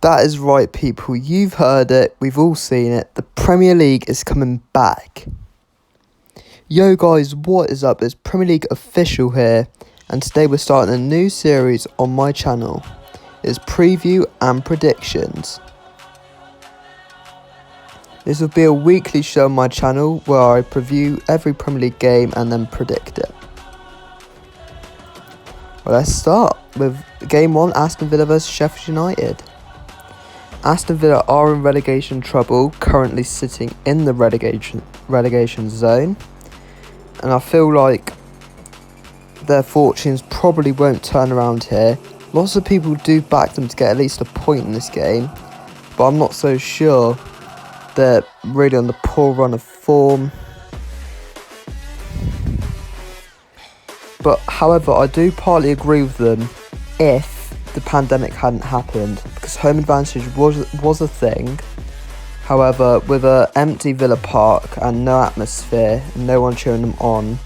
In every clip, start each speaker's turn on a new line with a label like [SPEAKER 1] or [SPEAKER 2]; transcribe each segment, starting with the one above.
[SPEAKER 1] That is right, people. You've heard it. We've all seen it. The Premier League is coming back. Yo guys, what is up? It's Premier League Official here, and today we're starting a new series on my channel. It's preview and predictions. This will be a weekly show on my channel where I preview every Premier League game and then predict it. Well, let's start with game 1, Aston Villa vs Sheffield United. Aston Villa are in relegation trouble, currently sitting in the relegation zone, and I feel like their fortunes probably won't turn around here. Lots of people do back them to get at least a point in this game, but I'm not so sure. They're really on the poor run of form. But however, I do partly agree with them if the pandemic hadn't happened, because home advantage was a thing. However, with an empty Villa Park and no atmosphere and no one cheering them on,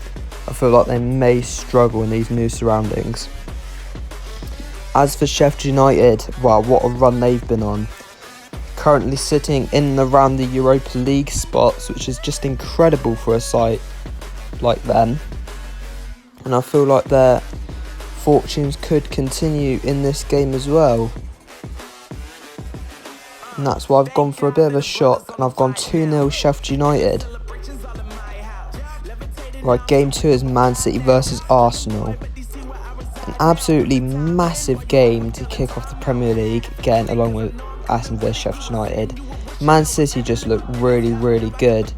[SPEAKER 1] I feel like they may struggle in these new surroundings. As for Sheffield United, wow, what a run they've been on. Currently sitting in and around the Europa League spots, which is just incredible for a side like them. And I feel like their fortunes could continue in this game as well. And that's why I've gone for a bit of a shock, and I've gone 2-0 Sheffield United. Right, game 2 is Man City versus Arsenal. An absolutely massive game to kick off the Premier League, again along with Aston Villa Sheffield United. Man City just look really good,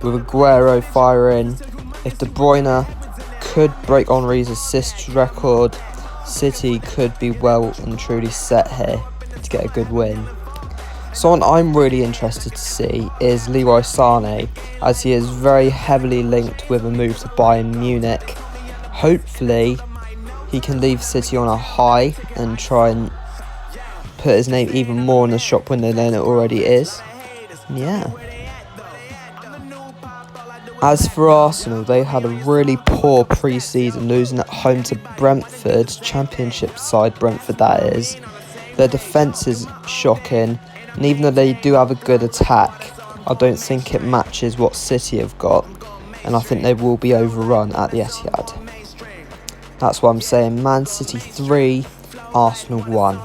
[SPEAKER 1] with Aguero firing. If De Bruyne could break Henry's assist record, City could be well and truly set here to get a good win. Someone I'm really interested to see is Leroy Sané, as he is very heavily linked with a move to Bayern Munich. Hopefully he can leave City on a high and try and put his name even more in the shop window than it already is. Yeah. As for Arsenal, they had a really poor pre-season, losing at home to Brentford, Championship side Brentford that is. Their defence is shocking, and even though they do have a good attack, I don't think it matches what City have got, and I think they will be overrun at the Etihad. That's why I'm saying Man City 3, Arsenal 1.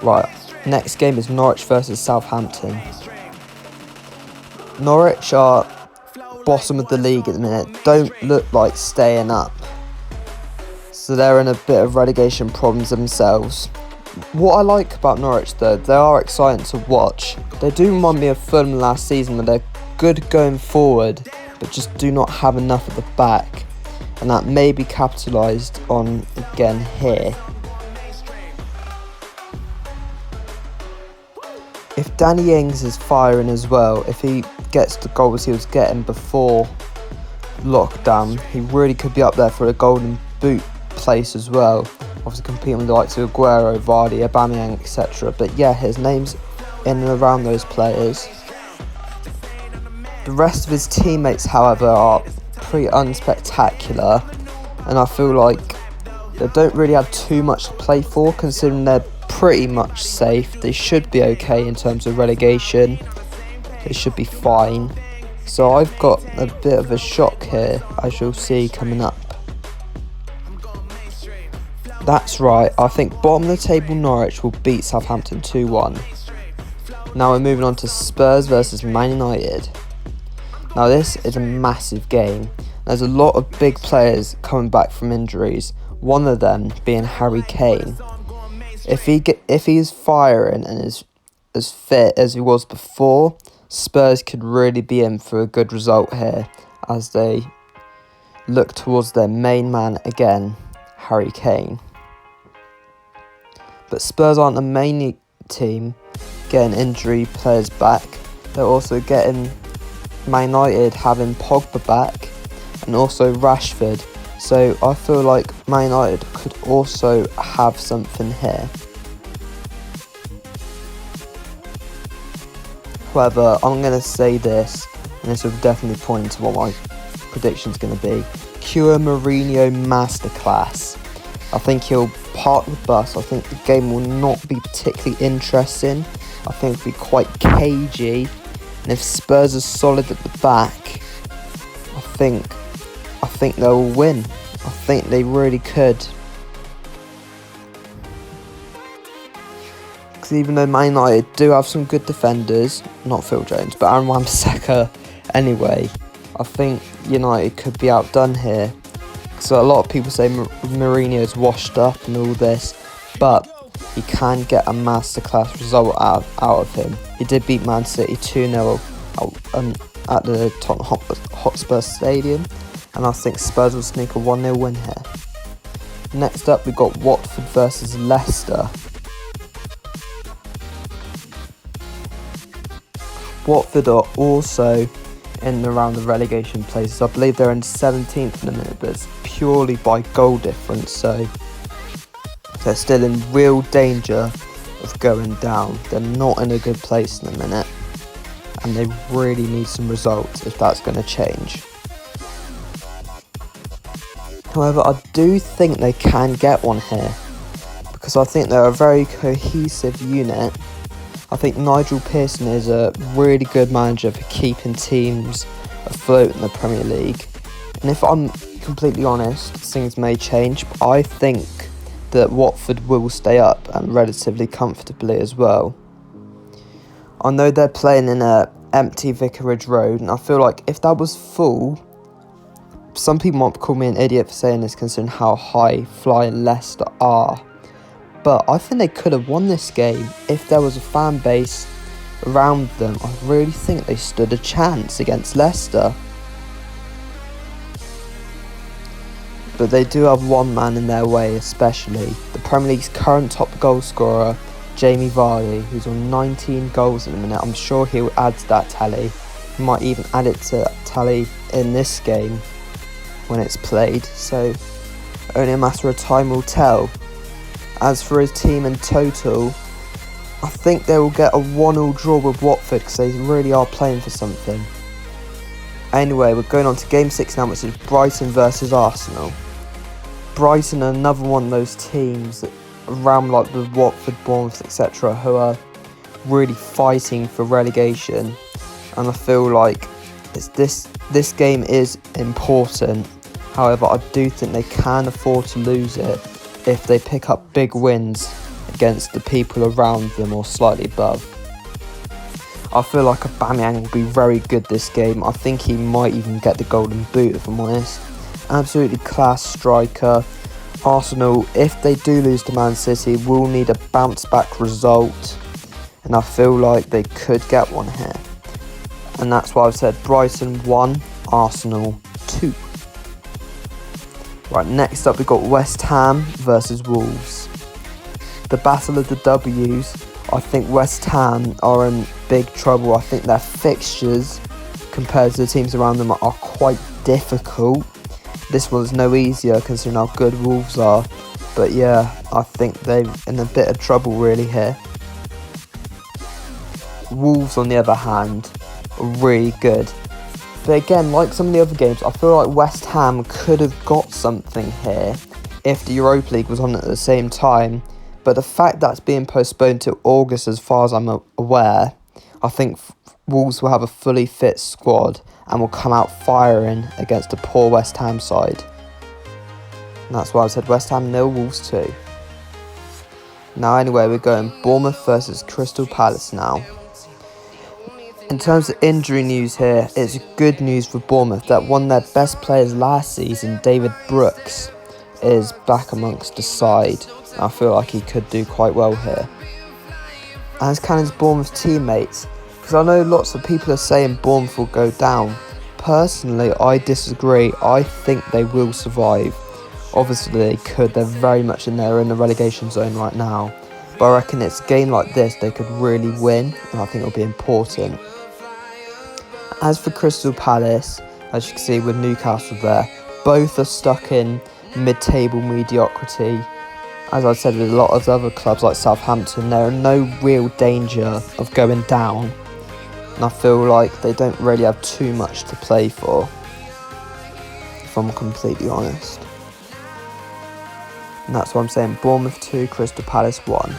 [SPEAKER 1] Right, next game is Norwich versus Southampton. Norwich are bottom of the league at the minute, don't look like staying up, so they're in a bit of relegation problems themselves. What I like about Norwich though, they are exciting to watch. They do remind me of Fulham last season, where they're good going forward but just do not have enough at the back, and that may be capitalised on again here. If Danny Ings is firing as well, if he gets the goals he was getting before lockdown, he really could be up there for a golden boot place as well. Obviously competing with the likes of Aguero, Vardy, Aubameyang, etc. But yeah, his name's in and around those players. The rest of his teammates, however, are pretty unspectacular, and I feel like they don't really have too much to play for, considering they're pretty much safe. They should be okay in terms of relegation. They should be fine. So I've got a bit of a shock here, as you'll see coming up. That's right, I think bottom of the table Norwich will beat Southampton 2-1. Now we're moving on to Spurs versus Man United. Now this is a massive game. There's a lot of big players coming back from injuries, one of them being Harry Kane. If he is firing and is as fit as he was before, Spurs could really be in for a good result here, as they look towards their main man again, Harry Kane. But Spurs aren't the main team getting injury players back. They're also getting Man United having Pogba back and also Rashford. So I feel like Man United could also have something here. However, I'm going to say this, and this will definitely point to what my prediction is going to be. Cure Mourinho masterclass. I think he'll park the bus. I think the game will not be particularly interesting. I think it'll be quite cagey. And if Spurs are solid at the back, I think they'll win. I think they really could. Because even though Man United do have some good defenders, not Phil Jones, but Aaron Wan-Bissaka anyway, I think United could be outdone here. So a lot of people say Mourinho's washed up and all this, but he can get a masterclass result out of him. He did beat Man City 2-0 at the Tottenham Hotspur Stadium, and I think Spurs will sneak a 1-0 win here. Next up, we've got Watford versus Leicester. Watford are also in and around the relegation places. I believe they're in 17th in a minute, but it's purely by goal difference, so they're still in real danger of going down. They're not in a good place in a minute, and they really need some results if that's going to change. However, I do think they can get one here, because I think they're a very cohesive unit. I think Nigel Pearson is a really good manager for keeping teams afloat in the Premier League. And if I'm completely honest, things may change, but I think that Watford will stay up and relatively comfortably as well. I know they're playing in a empty Vicarage Road, and I feel like if that was full, some people might call me an idiot for saying this considering how high flying Leicester are. But I think they could have won this game if there was a fan base around them. I really think they stood a chance against Leicester. But they do have one man in their way, especially the Premier League's current top goal scorer, Jamie Vardy, who's on 19 goals in a minute. I'm sure he'll add to that tally. He might even add it to tally in this game when it's played. So only a matter of time will tell. As for his team in total, I think they will get a 1-1 draw with Watford because they really are playing for something. Anyway, we're going on to Game 6 now, which is Brighton versus Arsenal. Brighton are another one of those teams that around like the Watford, Bournemouth, etc., who are really fighting for relegation. And I feel like this game is important. However, I do think they can afford to lose it if they pick up big wins against the people around them or slightly above. I feel like Aubameyang will be very good this game. I think he might even get the golden boot, if I'm honest. Absolutely class striker. Arsenal, if they do lose to Man City, will need a bounce back result, and I feel like they could get one here. And that's why I've said Brighton 1, Arsenal 2. Right, next up we've got West Ham versus Wolves. The battle of the W's. I think West Ham are in big trouble. I think their fixtures compared to the teams around them are quite difficult. This one's no easier considering how good Wolves are. But yeah, I think they're in a bit of trouble really here. Wolves, on the other hand, are really good. But again, like some of the other games, I feel like West Ham could have got something here if the Europa League was on at the same time. But the fact that's being postponed to August, as far as I'm aware, I think Wolves will have a fully fit squad and will come out firing against a poor West Ham side. And that's why I said West Ham 0, Wolves 2. Now anyway, we're going Bournemouth versus Crystal Palace now. In terms of injury news here, it's good news for Bournemouth that one of their best players last season, David Brooks, is back amongst the side. I feel like he could do quite well here. As can his Bournemouth teammates, because I know lots of people are saying Bournemouth will go down. Personally, I disagree. I think they will survive. Obviously they could, they're very much in the relegation zone right now. But I reckon it's a game like this they could really win, and I think it'll be important. As for Crystal Palace, as you can see with Newcastle there, both are stuck in mid-table mediocrity. As I said with a lot of other clubs like Southampton, they're in no real danger of going down. And I feel like they don't really have too much to play for, if I'm completely honest. And that's why I'm saying Bournemouth 2, Crystal Palace 1.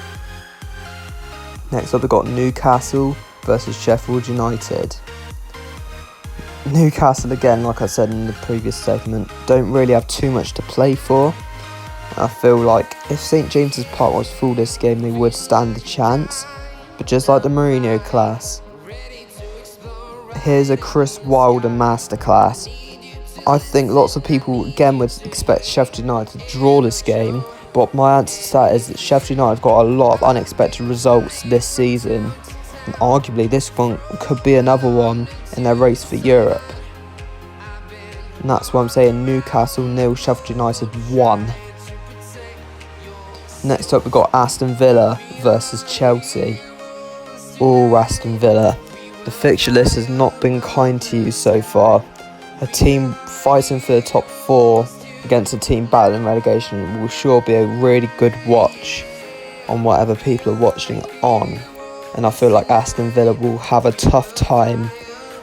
[SPEAKER 1] Next up, we've got Newcastle versus Sheffield United. Newcastle, again, like I said in the previous segment, don't really have too much to play for. I feel like if St James's Park was full this game, they would stand a chance. But just like the Mourinho class, here's a Chris Wilder masterclass. I think lots of people, again, would expect Sheffield United to draw this game. But my answer to that is that Sheffield United have got a lot of unexpected results this season. And arguably this one could be another one in their race for Europe. And that's why I'm saying Newcastle 0, Sheffield United 1. Next up, we've got Aston Villa versus Chelsea. Oh, Aston Villa. The fixture list has not been kind to you so far. A team fighting for the top 4 against a team battling relegation will sure be a really good watch on whatever people are watching on. And I feel like Aston Villa will have a tough time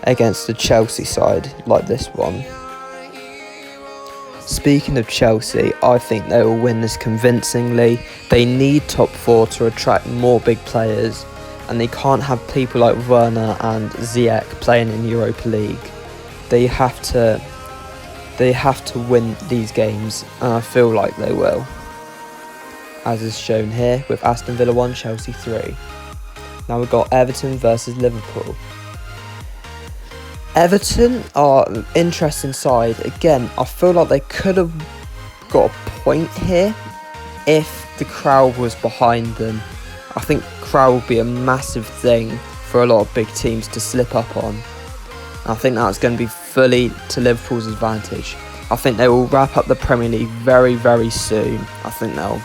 [SPEAKER 1] against the Chelsea side like this one. Speaking of Chelsea, I think they will win this convincingly. They need top 4 to attract more big players, and they can't have people like Werner and Ziyech playing in Europa League. They have to win these games, and I feel like they will, as is shown here with Aston Villa 1, Chelsea 3. Now we've got Everton versus Liverpool. Everton are an interesting side. Again, I feel like they could have got a point here if the crowd was behind them. I think crowd would be a massive thing for a lot of big teams to slip up on. And I think that's going to be fully to Liverpool's advantage. I think they will wrap up the Premier League very, very soon. I think they'll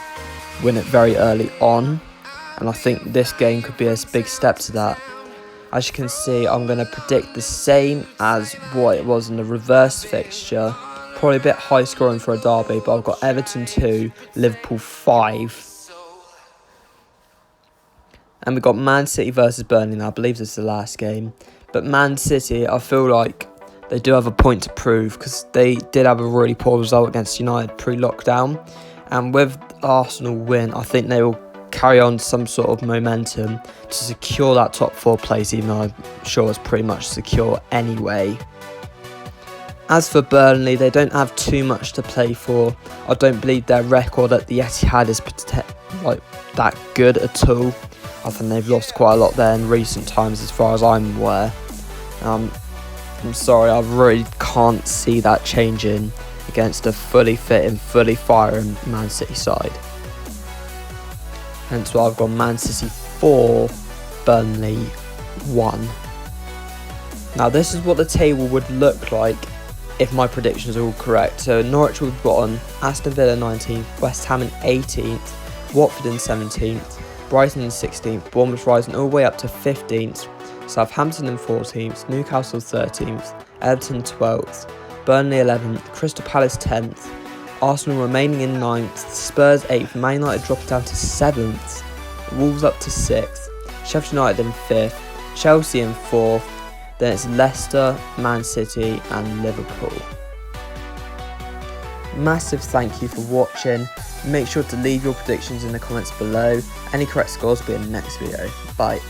[SPEAKER 1] win it very early on. And I think this game could be a big step to that. As you can see, I'm going to predict the same as what it was in the reverse fixture. Probably a bit high scoring for a derby, but I've got Everton 2, Liverpool 5. And we've got Man City versus Burnley now. I believe this is the last game. But Man City, I feel like they do have a point to prove because they did have a really poor result against United pre-lockdown. And with Arsenal win, I think they will carry on some sort of momentum to secure that top 4 place, even though I'm sure it's pretty much secure anyway. As for Burnley, they don't have too much to play for. I don't believe their record at the Etihad is that good at all. I think they've lost quite a lot there in recent times as far as I'm aware. I'm sorry, I really can't see that changing against a fully fit and fully firing Man City side. Hence why I've gone Man City 4, Burnley 1. Now this is what the table would look like if my predictions are all correct. So Norwich would be bottom, Aston Villa 19th, West Ham in 18th, Watford in 17th, Brighton in 16th, Bournemouth rising all the way up to 15th, Southampton in 14th, Newcastle 13th, Everton 12th, Burnley 11th, Crystal Palace 10th, Arsenal remaining in 9th, Spurs 8th, Man United dropped down to 7th, Wolves up to 6th, Sheffield United in 5th, Chelsea in 4th, then it's Leicester, Man City and Liverpool. Massive thank you for watching. Make sure to leave your predictions in the comments below. Any correct scores will be in the next video. Bye.